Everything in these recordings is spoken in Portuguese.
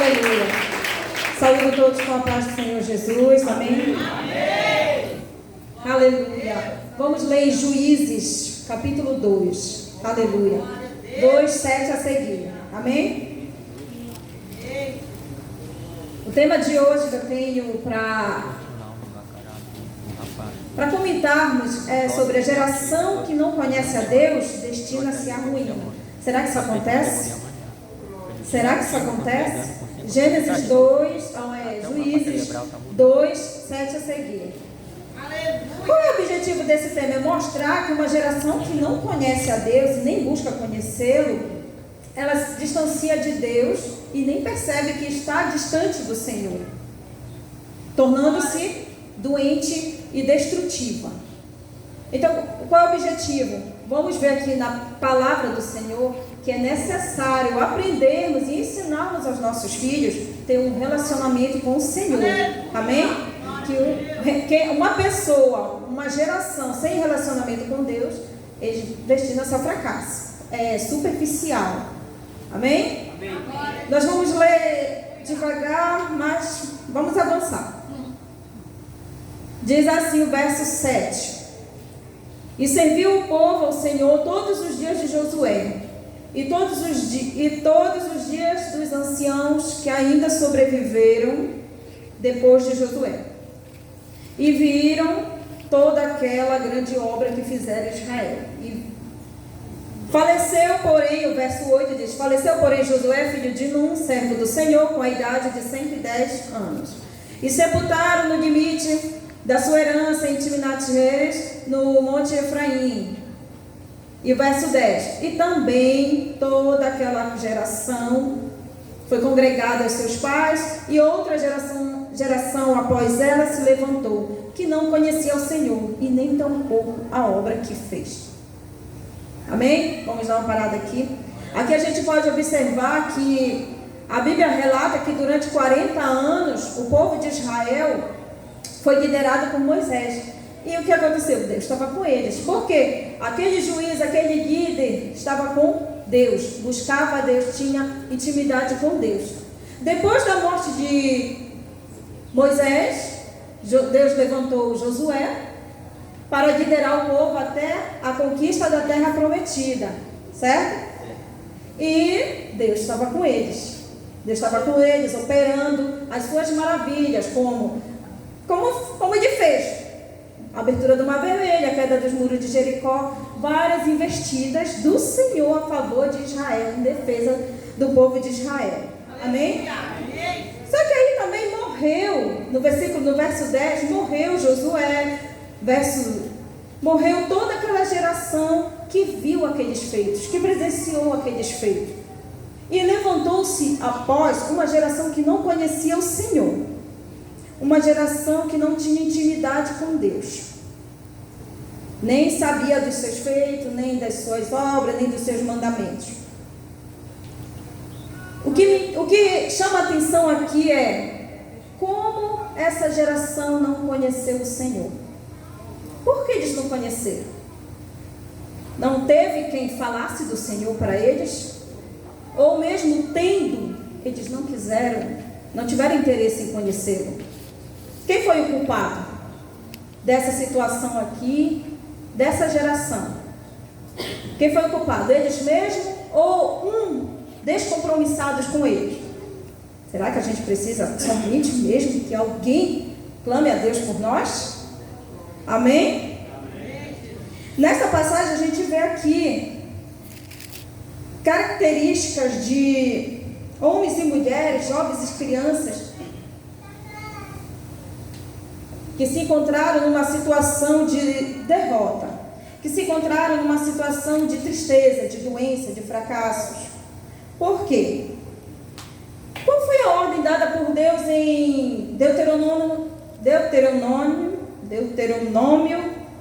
Aleluia. Saúdo todos com a paz do Senhor Jesus. Amém? Amém. Aleluia. Vamos ler Juízes, capítulo 2. Aleluia. 2, 7 a seguir. Amém? O tema de hoje que eu tenho para comentarmos é sobre a geração que não conhece a Deus destina-se à ruína. Será que isso acontece? Será que isso acontece? Gênesis 2, Juízes 2, 7 a seguir. Qual é o objetivo desse tema? É mostrar que uma geração que não conhece a Deus e nem busca conhecê-lo, ela se distancia de Deus e nem percebe que está distante do Senhor, tornando-se doente e destrutiva. Então, qual é o objetivo? Vamos ver aqui na palavra do Senhor que é necessário aprendermos e ensinarmos aos nossos filhos ter um relacionamento com o Senhor. Amém? Que uma pessoa, uma geração sem relacionamento com Deus, ele destina-se ao fracasso. É superficial. Amém? Amém. Nós vamos ler devagar, mas vamos avançar. Diz assim o verso 7. E serviu o povo ao Senhor todos os dias de Josué, e todos os dias dos anciãos que ainda sobreviveram depois de Josué. E viram toda aquela grande obra que fizeram Israel. E faleceu, porém, o verso 8 diz: faleceu, porém, Josué, filho de Nun, servo do Senhor, com a idade de 110 anos. E sepultaram no limite da sua herança em Timnat-Heres, no monte Efraim. E o verso 10: e também toda aquela geração foi congregada aos seus pais, e outra geração após ela se levantou, que não conhecia o Senhor, e nem tampouco a obra que fez. Amém? Vamos dar uma parada aqui. Aqui a gente pode observar que a Bíblia relata que durante 40 anos o povo de Israel foi liderado por Moisés. E o que aconteceu? Deus estava com eles. Por quê? Aquele juiz, aquele líder estava com Deus, buscava a Deus, tinha intimidade com Deus. Depois da morte de Moisés, Deus levantou Josué para liderar o povo até a conquista da terra prometida, certo? E Deus estava com eles. Deus estava com eles, operando as suas maravilhas, como ele fez. A abertura do Mar Vermelho, a queda dos muros de Jericó, várias investidas do Senhor a favor de Israel, em defesa do povo de Israel. Amém? Só que aí também morreu, no verso 10, morreu Josué, morreu toda aquela geração que viu aqueles feitos, que presenciou aqueles feitos. E levantou-se após uma geração que não conhecia o Senhor. Uma geração que não tinha intimidade com Deus. Nem sabia dos seus feitos, nem das suas obras, nem dos seus mandamentos. O que chama a atenção aqui é como essa geração não conheceu o Senhor. Por que eles não conheceram? Não teve quem falasse do Senhor para eles? Ou mesmo tendo, eles não quiseram, não tiveram interesse em conhecê-lo? Quem foi o culpado dessa situação aqui, dessa geração? Quem foi o culpado? Eles mesmos ou descompromissados com eles? Será que a gente precisa somente mesmo que alguém clame a Deus por nós? Amém? Nessa passagem a gente vê aqui características de homens e mulheres, jovens e crianças, que se encontraram numa situação de derrota, que se encontraram numa situação de tristeza, de doença, de fracassos. Por quê? Qual foi a ordem dada por Deus em Deuteronômio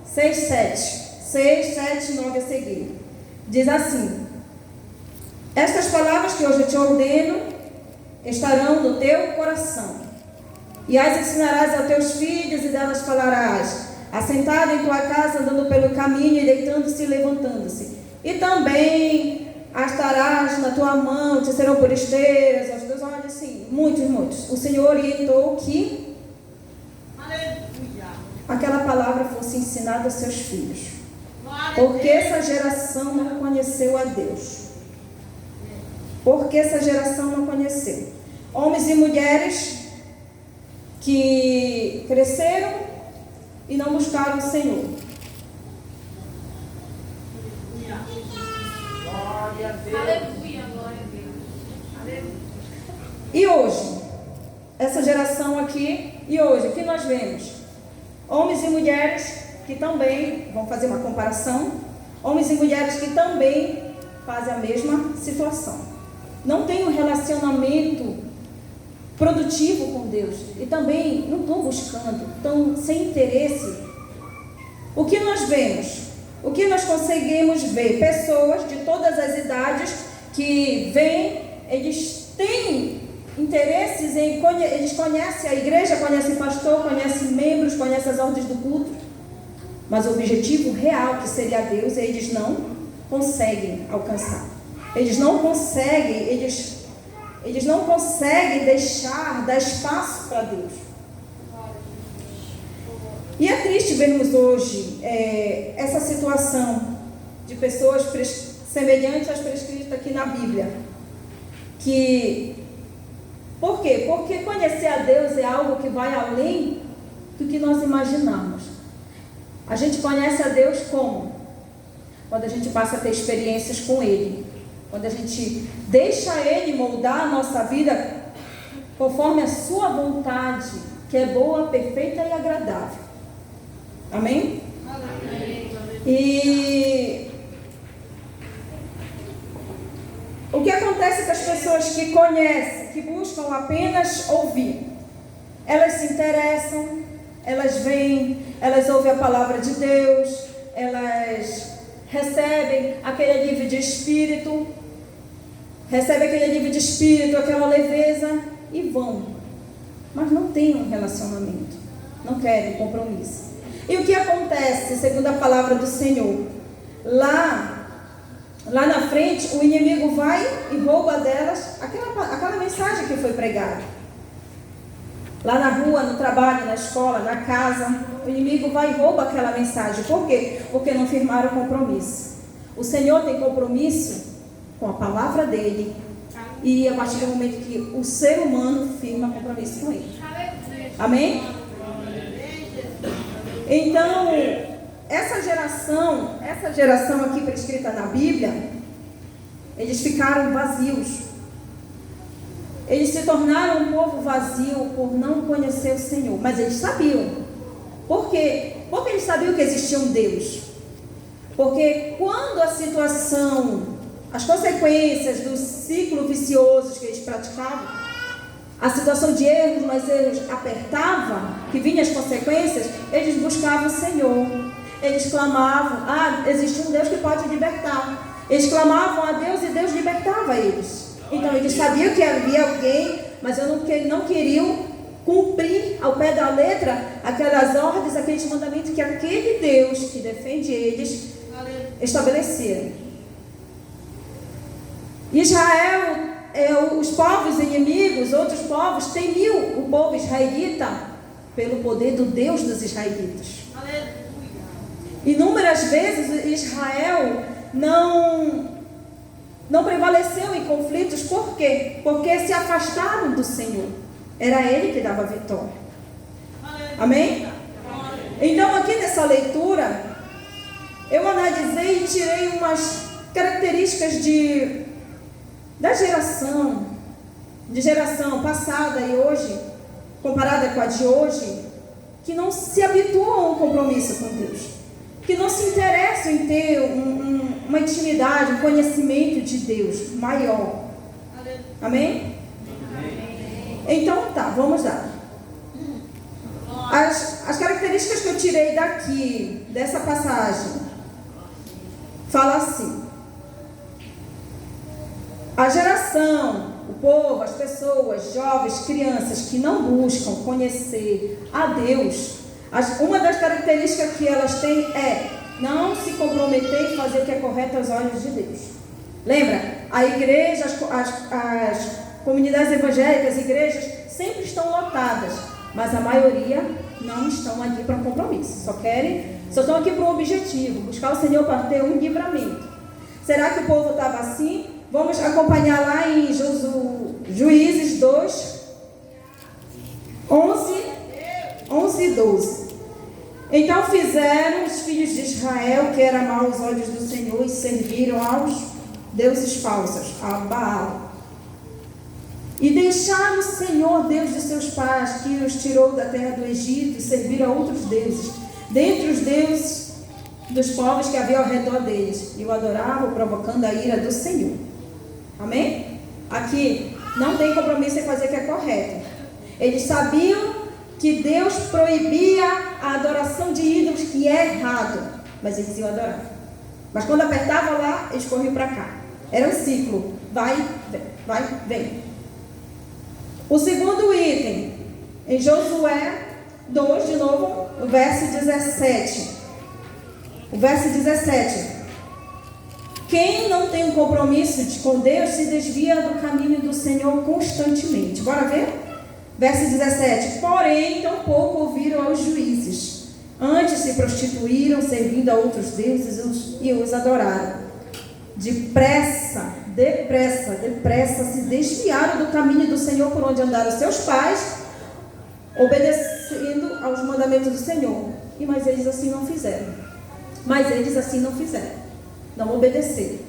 6, 7, 9 a seguir? Diz assim: estas palavras que hoje eu te ordeno estarão no teu coração, e as ensinarás aos teus filhos, e delas falarás, assentado em tua casa, andando pelo caminho, e deitando-se e levantando-se. E também Astarás na tua mão, te serão por esteiras aos teus olhos, sim, muitos. O Senhor orientou que aquela palavra fosse ensinada aos seus filhos, porque essa geração não conheceu a Deus. Porque essa geração não conheceu. Homens e mulheres que cresceram e não buscaram o Senhor. Glória a Deus. Aleluia, glória a Deus. Aleluia. E hoje, essa geração aqui, e hoje, o que nós vemos? Homens e mulheres que também, vamos fazer uma comparação, homens e mulheres que também fazem a mesma situação. Não tem um relacionamento produtivo com Deus. E também não estão buscando, estão sem interesse. O que nós vemos? O que nós conseguimos ver? Pessoas de todas as idades que vêm, eles têm interesses em, eles conhecem a igreja, conhecem o pastor, conhecem membros, conhecem as ordens do culto. Mas o objetivo real, que seria Deus, eles não conseguem alcançar. Eles não conseguem dar espaço para Deus. E é triste vermos hoje essa situação de pessoas semelhantes às prescritas aqui na Bíblia. Por quê? Porque conhecer a Deus é algo que vai além do que nós imaginamos. A gente conhece a Deus como? Quando a gente passa a ter experiências com Ele. Quando a gente deixa Ele moldar a nossa vida conforme a sua vontade, que é boa, perfeita e agradável. Amém? Amém. E o que acontece com as pessoas que conhecem, que buscam apenas ouvir? Elas se interessam, elas vêm, elas ouvem a palavra de Deus, elas recebem aquele alívio de espírito, aquela leveza e vão. Mas não têm um relacionamento, não querem compromisso. E o que acontece, segundo a palavra do Senhor? Lá na frente, o inimigo vai e rouba delas aquela mensagem que foi pregada. Lá na rua, no trabalho, na escola, na casa, o inimigo vai e rouba aquela mensagem. Por quê? Porque não firmaram compromisso. O Senhor tem compromisso com a palavra dele. E a partir do momento que o ser humano firma compromisso com ele. Amém? Então, essa geração aqui prescrita na Bíblia, eles ficaram vazios. Eles se tornaram um povo vazio por não conhecer o Senhor. Mas eles sabiam. Por quê? Porque eles sabiam que existia um Deus. Porque quando a situação, as consequências do ciclo vicioso que eles praticavam, a situação de erros, mas erros apertava, que vinham as consequências, eles buscavam o Senhor. Eles clamavam, existe um Deus que pode libertar. Eles clamavam a Deus e Deus libertava eles. Então eles sabiam que havia alguém, mas não queriam cumprir ao pé da letra aquelas ordens, aqueles mandamentos que aquele Deus que defende eles estabeleceram. Israel, os povos inimigos, outros povos, temiam o povo israelita pelo poder do Deus dos israelitas. Inúmeras vezes Israel não prevaleceu em conflitos. Por quê? Porque se afastaram do Senhor. Era Ele que dava vitória. Amém? Então aqui nessa leitura, eu analisei e tirei umas características da geração passada e hoje, comparada com a de hoje, que não se habituam a um compromisso com Deus, que não se interessam em ter uma intimidade, um conhecimento de Deus maior. Amém? Então tá, vamos lá. As características que eu tirei dessa passagem, fala assim: a geração, o povo, as pessoas, jovens, crianças que não buscam conhecer a Deus, uma das características que elas têm é não se comprometer em fazer o que é correto aos olhos de Deus. Lembra? A igreja, as comunidades evangélicas, igrejas, sempre estão lotadas, mas a maioria não estão aqui para compromisso, só estão aqui para um objetivo, buscar o Senhor para ter um livramento. Será que o povo estava assim? Vamos acompanhar lá em Juízes 2, 11 e 12. Então fizeram os filhos de Israel, que era mau aos olhos do Senhor, e serviram aos deuses falsos, a Baal. E deixaram o Senhor, Deus de seus pais, que os tirou da terra do Egito, e serviram a outros deuses, dentre os deuses dos povos que havia ao redor deles, e o adoravam, provocando a ira do Senhor. Amém? Aqui não tem compromisso em fazer o que é correto. Eles sabiam que Deus proibia a adoração de ídolos, que é errado, mas eles iam adorar. Mas quando apertava lá, eles corriam para cá. Era um ciclo, vai, vem. O segundo item, em Josué 2, de novo, o verso 17. O verso 17. Quem não tem um compromisso com Deus se desvia do caminho do Senhor constantemente. Bora ver? Verso 17. Porém, tampouco ouviram aos juízes. Antes se prostituíram, servindo a outros deuses e os adoraram. Depressa se desviaram do caminho do Senhor por onde andaram seus pais, obedecendo aos mandamentos do Senhor. Mas eles assim não fizeram. Não obedeceram.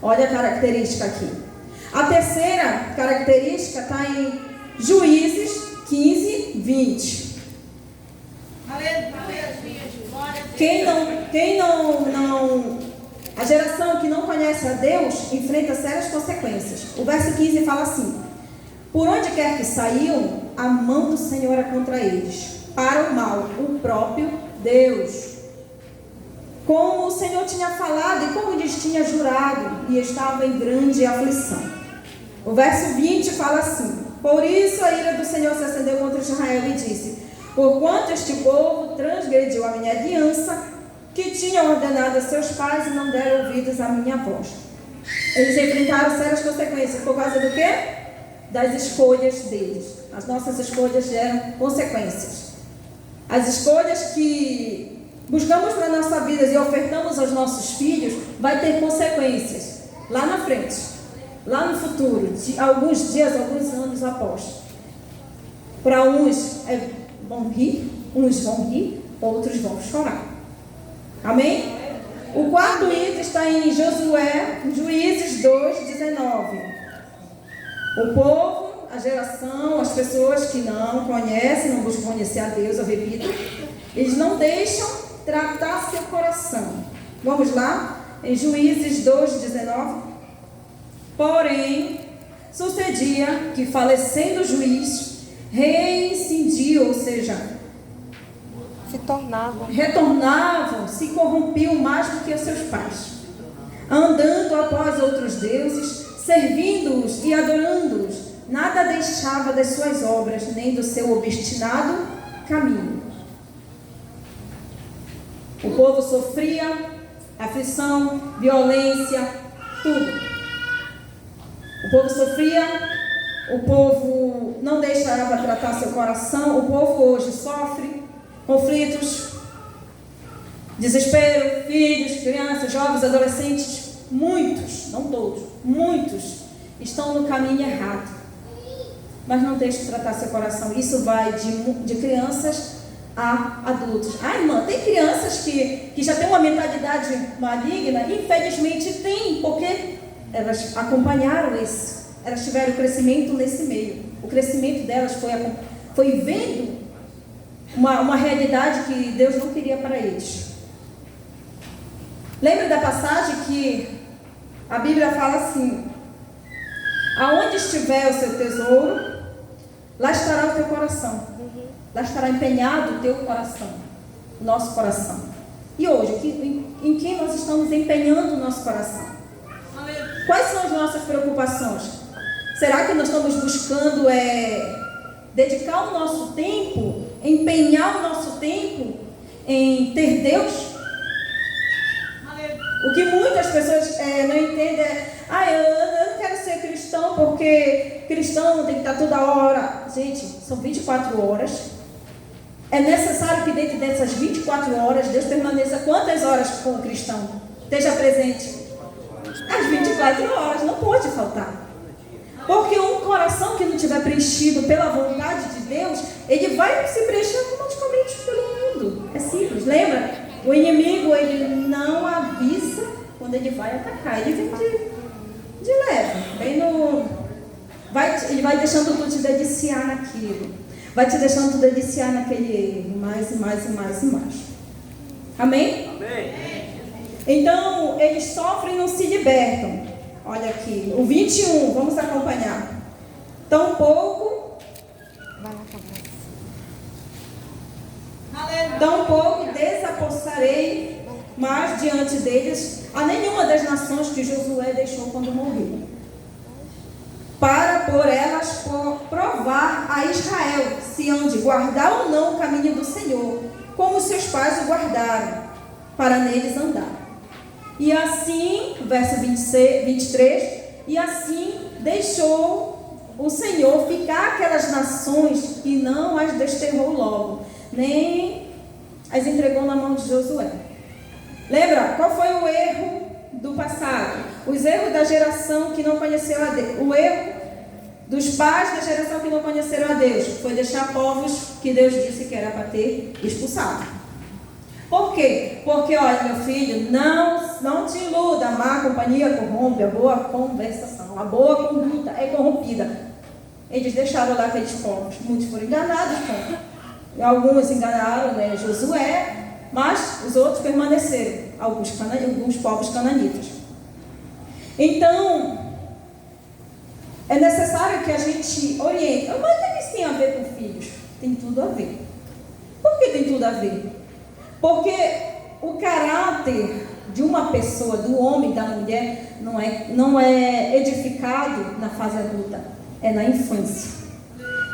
Olha a característica aqui. A terceira característica está em Juízes 15, 20. A geração que não conhece a Deus enfrenta sérias consequências. O verso 15 fala assim: por onde quer que saíam, a mão do Senhor era contra eles, para o mal, o próprio Deus. Como o Senhor tinha falado e como lhes tinha jurado, e estava em grande aflição. O verso 20 fala assim: por isso a ira do Senhor se acendeu contra Israel e disse: porquanto este povo transgrediu a minha aliança, que tinha ordenado a seus pais, e não deram ouvidos à minha voz. Eles enfrentaram sérias consequências. Por causa do quê? Das escolhas deles. As nossas escolhas geram consequências. As escolhas que buscamos para a nossa vida e ofertamos aos nossos filhos, vai ter consequências lá na frente, lá no futuro, de alguns dias, alguns anos após. Para uns vão rir, outros vão chorar. Amém? O quarto item está em Juízes 2, 19. O povo, a geração, as pessoas que não conhecem, não buscam conhecer a Deus, eu repito, eles não deixam tratar seu coração. Vamos lá? Em Juízes 2, 19. Porém, sucedia que, falecendo o juiz, reincidiam, ou seja, retornavam, se corrompiam mais do que os seus pais, andando após outros deuses, servindo-os e adorando-os. Nada deixava das suas obras, nem do seu obstinado caminho. O povo sofria aflição, violência, tudo. O povo sofria, o povo não deixava tratar seu coração. O povo hoje sofre conflitos, desespero, filhos, crianças, jovens, adolescentes. Muitos, não todos, muitos estão no caminho errado, mas não deixam tratar seu coração. Isso vai de crianças a adultos. Irmã, tem crianças que já têm uma mentalidade maligna? Infelizmente tem, porque elas acompanharam isso. Elas tiveram crescimento nesse meio. O crescimento delas foi vendo uma realidade que Deus não queria para eles. Lembra da passagem que a Bíblia fala assim: aonde estiver o seu tesouro, lá estará o teu coração. Lá estará empenhado o teu coração, o nosso coração. E hoje, em quem nós estamos empenhando o nosso coração? Quais são as nossas preocupações? Será que nós estamos buscando dedicar o nosso tempo, empenhar o nosso tempo em ter Deus? O que muitas pessoas não entendem é: eu não quero ser cristão porque cristão tem que estar toda hora. Gente, são 24 horas. É necessário que dentro dessas 24 horas Deus permaneça quantas horas com o cristão? Esteja presente. As 24 horas, não pode faltar. Porque um coração que não estiver preenchido pela vontade de Deus, ele vai se preencher automaticamente pelo mundo. É simples, lembra? O inimigo, ele não avisa quando ele vai atacar. Ele vem de leve. Ele vai deixando tu te deliciar naquilo. Vai te deixando tu deliciar naquele erro. Mais e mais e mais e mais. Amém? Amém. Então, eles sofrem e não se libertam. Olha aqui, o 21, vamos acompanhar. Tampouco desapossarei mais diante deles a nenhuma das nações que Josué deixou quando morreu, para por elas provar a Israel se hão de guardar ou não o caminho do Senhor, como seus pais o guardaram, para neles andar. E assim, verso 23, e assim deixou o Senhor ficar aquelas nações e não as desterrou logo, nem as entregou na mão de Josué. Lembra, qual foi o erro do passado? Os erros da geração que não conheceu a Deus. O erro dos pais da geração que não conheceram a Deus foi deixar povos que Deus disse que era para ter expulsado. Por quê? Porque, olha, meu filho, não te iluda, a má companhia corrompe, a boa conversação, a boa conduta é corrompida. Eles deixaram lá aqueles povos, muitos foram enganados, alguns enganaram, Josué, mas os outros permaneceram, alguns povos cananitas. Então, é necessário que a gente oriente. Mas o que isso tem a ver com filhos? Tem tudo a ver. Por que tem tudo a ver? Porque o caráter de uma pessoa, do homem, da mulher, não é edificado na fase adulta, é na infância.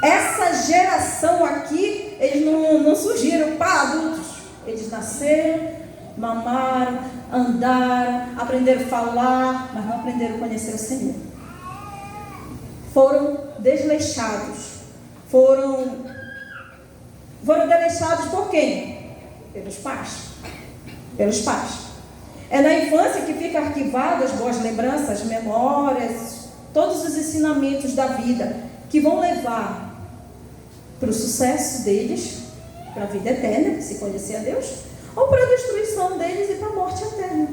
Essa geração aqui, eles não surgiram para adultos. Eles nasceram, mamaram, andaram, aprenderam a falar, mas não aprenderam a conhecer o Senhor. Foram desleixados. Foram desleixados por quem? Pelos pais. Pelos pais. É na infância que ficam arquivadas boas lembranças, memórias, todos os ensinamentos da vida que vão levar para o sucesso deles, para a vida eterna, se conhecer a Deus, ou para a destruição deles e para a morte eterna.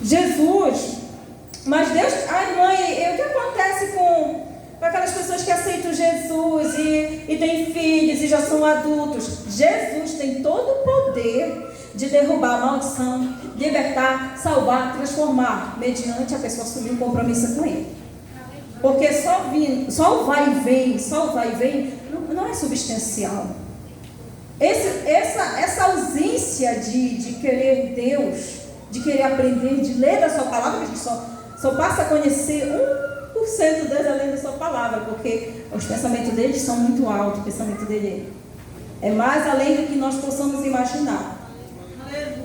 Jesus, mas Deus, mãe, o que acontece com aquelas pessoas que aceitam Jesus e têm filhos e já são adultos? Jesus tem todo o poder de derrubar a maldição, libertar, salvar, transformar, mediante a pessoa assumir um compromisso com Ele. Porque só o vai e vem, não é substancial. Essa ausência de querer Deus, de querer aprender, de ler da sua palavra, que a gente só passa a conhecer 1% Deus além da sua palavra, porque os pensamentos deles são muito altos, o pensamento dele é mais além do que nós possamos imaginar.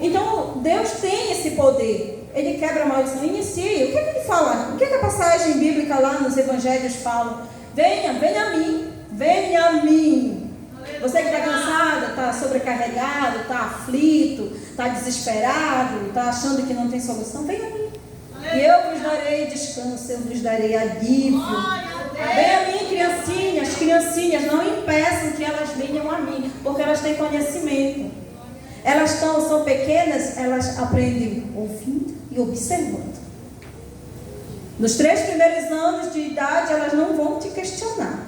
Então, Deus tem esse poder, Ele quebra a maldição, inicia. O que ele fala? O que a passagem bíblica lá nos evangelhos fala? Venha a mim. Você que está cansado, está sobrecarregado, está aflito, está desesperado, está achando que não tem solução, venha a mim. E eu vos darei descanso, eu vos darei alívio. Venha a mim, criancinhas, não impeçam que elas venham a mim, porque elas têm conhecimento. Elas são pequenas, elas aprendem ouvindo e observando. Nos 3 primeiros anos de idade, elas não vão te questionar,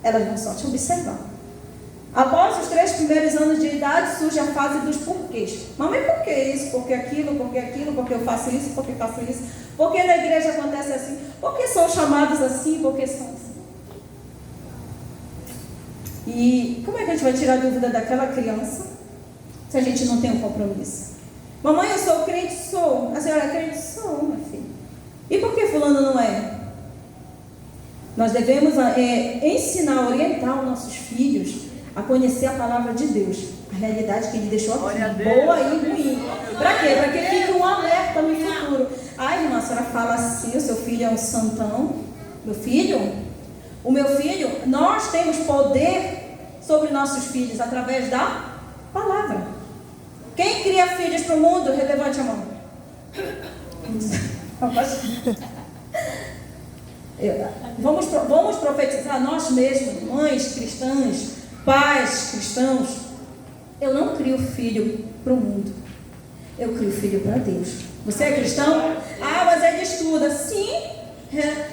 elas vão só te observar. Após os 3 primeiros anos de idade, surge a fase dos porquês. Mamãe, por que isso? Por que aquilo? Por que aquilo? Por que eu faço isso? Por que faço isso? Por que na igreja acontece assim? Por que são chamados assim? Por que são assim? E como é que a gente vai tirar a dúvida daquela criança se a gente não tem um compromisso? Mamãe, eu sou crente? Sou. A senhora é crente? Sou, minha filha. E por que fulano não é? Nós devemos ensinar, orientar os nossos filhos a conhecer a palavra de Deus, a realidade que Ele deixou aqui, boa e ruim. Para quê? Para que fique um alerta no futuro. Ai, irmã, a senhora fala assim, o seu filho é um santão. Meu filho? O meu filho, nós temos poder sobre nossos filhos através da palavra. Quem cria filhos para o mundo, levante a mão. Vamos profetizar nós mesmos, mães cristãs, pais cristãos. Eu não crio filho para o mundo, eu crio filho para Deus. Você é cristão? Ah, mas ele estuda. Sim,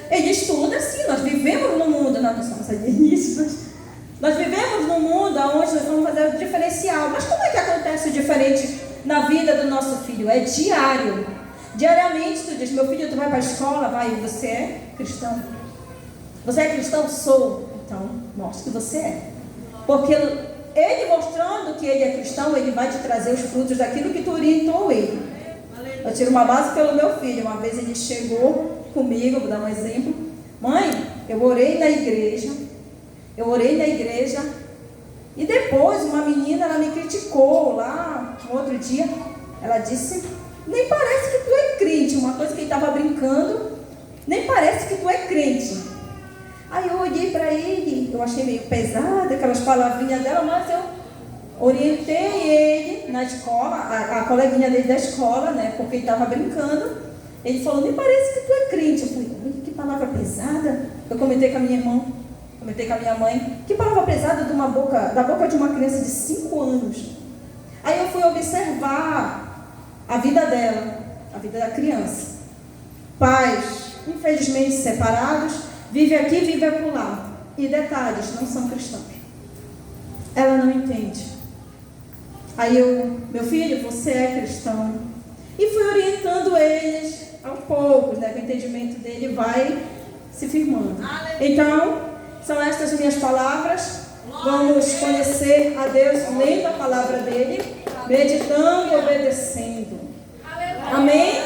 ele estuda, sim. Nós vivemos no mundo, nós não somos alienígenas. Nós vivemos num mundo onde nós vamos fazer o diferencial. Mas como é que acontece o diferente na vida do nosso filho? É diário. Diariamente tu diz, meu filho, tu vai para a escola? Vai, você é cristão. Você é cristão? Sou. Então, mostre que você é. Porque ele mostrando que ele é cristão, ele vai te trazer os frutos daquilo que tu orientou ele. Eu tiro uma base pelo meu filho. Uma vez ele chegou comigo, vou dar um exemplo. Mãe, eu orei na igreja. E depois uma menina, ela me criticou lá, um outro dia. Ela disse, nem parece que tu é crente. Uma coisa que ele estava brincando, nem parece que tu é crente. Aí eu olhei para ele, eu achei meio pesado aquelas palavrinhas dela, mas eu orientei ele na escola, a coleguinha dele da escola, né, porque ele estava brincando. Ele falou, nem parece que tu é crente. Eu falei, que palavra pesada. Eu comentei com a minha irmã, comentei com a minha mãe, que palavra pesada da boca de uma criança de 5 anos. Aí eu fui observar a vida dela, a vida da criança. Pais, infelizmente separados, vive aqui, vive acolá. E detalhes, não são cristãos. Ela não entende. Aí eu, meu filho, você é cristão. E fui orientando eles aos poucos, né? Que o entendimento dele vai se firmando. Então, são estas minhas palavras. Vamos conhecer a Deus lendo a palavra dele, meditando e obedecendo. Amém?